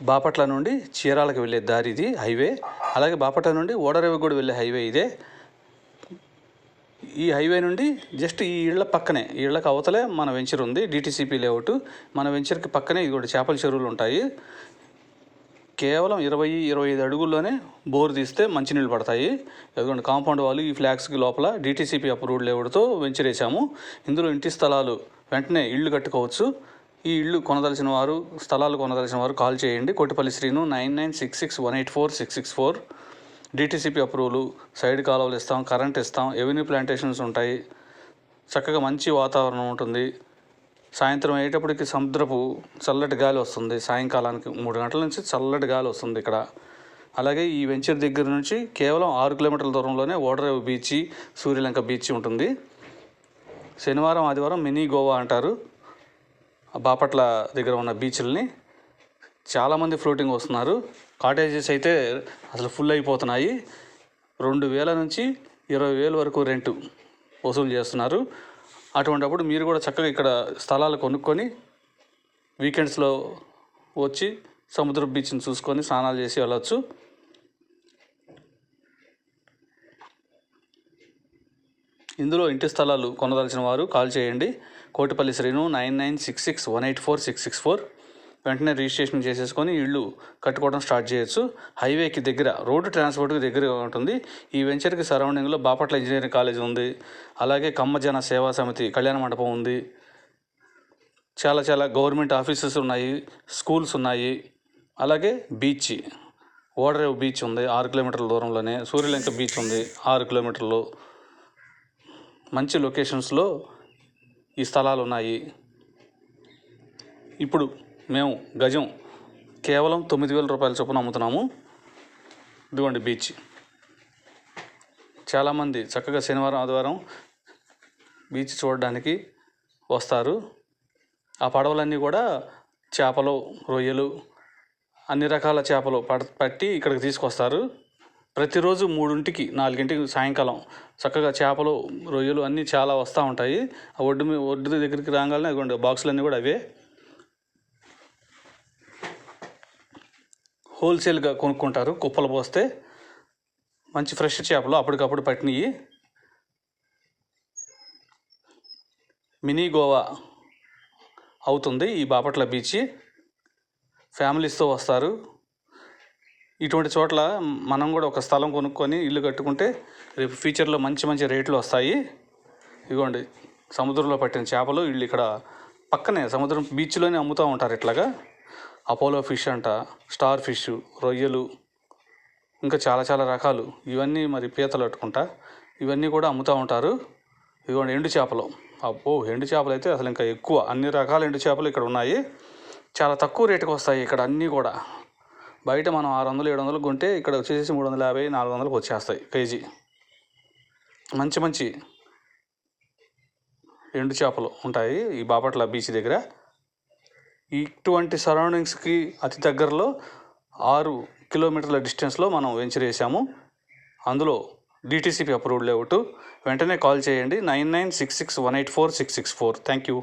బాపట్ల నుండి చీరాలకు వెళ్ళే దారి ఇది హైవే. అలాగే బాపట్ల నుండి ఓడరేవు కూడా వెళ్ళే హైవే ఇదే. ఈ హైవే నుండి జస్ట్ ఈ ఇళ్ల పక్కనే, ఈ ఇళ్లకు అవతలే మన వెంచర్ ఉంది, డిటీసీపీ లేఅవుట్. మన వెంచర్కి పక్కనే ఇది చేపల చెరువులు ఉంటాయి. కేవలం 20-25 అడుగుల్లోనే బోరు తీస్తే మంచినీళ్ళు పడతాయి. ఎందుకంటే కాంపౌండ్ వాళ్ళు ఈ ఫ్లాగ్స్కి లోపల డిటీసీపీ అప్రూవ్డ్ లేఅవుట్తో వెంచర్ వేసాము. ఇందులో ఇంటి స్థలాలు వెంటనే ఇళ్ళు కట్టుకోవచ్చు. ఈ ఇళ్ళు కొనదలిచిన వారు, స్థలాలు కొనదలిచిన వారు కాల్ చేయండి. Kotipalli Srinu 9966184664. DTCP approval, side కాలువలు ఇస్తాం, కరెంట్ ఇస్తాం, ఎవెన్యూ ప్లాంటేషన్స్ ఉంటాయి. చక్కగా మంచి వాతావరణం ఉంటుంది. సాయంత్రం అయ్యేటప్పటికి సముద్రపు చల్లటి గాలి వస్తుంది. సాయంకాలానికి 3 గంటల నుంచి చల్లటి గాలి వస్తుంది ఇక్కడ. అలాగే ఈ వెంచర్ దగ్గర నుంచి కేవలం 6 కిలోమీటర్ల దూరంలోనే ఓడరేవు బీచ్, సూర్యలంక బీచ్ ఉంటుంది. శనివారం ఆదివారం మినీ గోవా అంటారు బాపట్ల దగ్గర ఉన్న బీచ్లని. చాలామంది ఫ్లోటింగ్ వస్తున్నారు. కాటేజెస్ అయితే అసలు ఫుల్ అయిపోతున్నాయి. 2,000 నుంచి 20,000 వరకు రెంటు వసూలు చేస్తున్నారు. అటువంటిప్పుడు మీరు కూడా చక్కగా ఇక్కడ స్థలాలు కొనుక్కొని వీకెండ్స్లో వచ్చి సముద్ర బీచ్ని చూసుకొని స్నానాలు చేసి వెళ్ళచ్చు. ఇందులో ఇంటి స్థలాలు కొనదలిచిన వారు కాల్ చేయండి. కోటిపల్లి శ్రీను 9966184664. వెంటనే రిజిస్ట్రేషన్ చేసేసుకొని ఇళ్ళు కట్టుకోవడం స్టార్ట్ చేయొచ్చు. హైవేకి దగ్గర, రోడ్డు ట్రాన్స్పోర్ట్కి దగ్గరగా ఉంటుంది. ఈ వెంచర్కి సరౌండింగ్లో బాపట్ల ఇంజనీరింగ్ కాలేజ్ ఉంది. అలాగే కమ్మజన సేవా సమితి కళ్యాణ మండపం ఉంది. చాలా గవర్నమెంట్ ఆఫీసెస్ ఉన్నాయి, స్కూల్స్ ఉన్నాయి. అలాగే బీచ్, ఓడరేవు బీచ్ ఉంది 6 కిలోమీటర్ల దూరంలోనే. సూర్యలంక బీచ్ ఉంది 6 కిలోమీటర్లు. మంచి లొకేషన్స్లో ఈ స్థలాలు ఉన్నాయి. ఇప్పుడు మేము గజం కేవలం 9,000 రూపాయల చొప్పున అమ్ముతున్నాము. ఇదిగోండి బీచ్. చాలామంది చక్కగా శనివారం ఆదివారం బీచ్ చూడడానికి వస్తారు. ఆ పడవలన్నీ కూడా చేపలు, రొయ్యలు, అన్ని రకాల చేపలు పట్టి ఇక్కడికి తీసుకొస్తారు. ప్రతిరోజు 3ంటికి 4ంటికి సాయంకాలం చక్కగా చేపలు, రొయ్యలు అన్నీ చాలా వస్తూ ఉంటాయి. ఆ ఒడ్డు దగ్గరికి రాగానే అదిగోండి బాక్సులన్నీ కూడా అవే. హోల్సేల్గా కొనుక్కుంటారు. కుప్పలు పోస్తే మంచి ఫ్రెష్ చేపలు అప్పటికప్పుడు పట్టినవి. మినీ గోవా అవుతుంది ఈ బాపట్ల బీచ్. ఫ్యామిలీస్తో వస్తారు. ఇటువంటి చోట్ల మనం కూడా ఒక స్థలం కొనుక్కొని ఇల్లు కట్టుకుంటే రేపు ఫ్యూచర్లో మంచి రేట్లు వస్తాయి. ఇదిగోండి సముద్రంలో పట్టిన చేపలు వీళ్ళు ఇక్కడ పక్కనే సముద్రం బీచ్లోనే అమ్ముతూ ఉంటారు. ఇట్లాగా అపోలో ఫిష్ అంట, స్టార్ ఫిష్, రొయ్యలు, ఇంకా చాలా రకాలు. ఇవన్నీ మరి పీతలు పట్టుకుంటా ఇవన్నీ కూడా అమ్ముతూ ఉంటారు. ఇదిగోండి ఎండు చేపలు. అబ్బో, ఎండు చేపలు అయితే అసలు ఇంకా ఎక్కువ. అన్ని రకాల ఎండు చేపలు ఇక్కడ ఉన్నాయి. చాలా తక్కువ రేటుకి వస్తాయి ఇక్కడ అన్నీ కూడా. బయట మనం 600-700 కొంటే ఇక్కడ వచ్చేసి 350-400కి వచ్చేస్తాయి కేజీ. మంచి ఎండు చేపలు ఉంటాయి ఈ బాపట్ల బీచ్ దగ్గర. ఇటువంటి సరౌండింగ్స్కి అతి దగ్గరలో 6 కిలోమీటర్ల డిస్టెన్స్లో మనం వెంచర్ వేసాము. అందులో డిటీసీపీ అప్రూవ్డ్ లేఅవుట్. వెంటనే కాల్ చేయండి 9966184664. Thank you.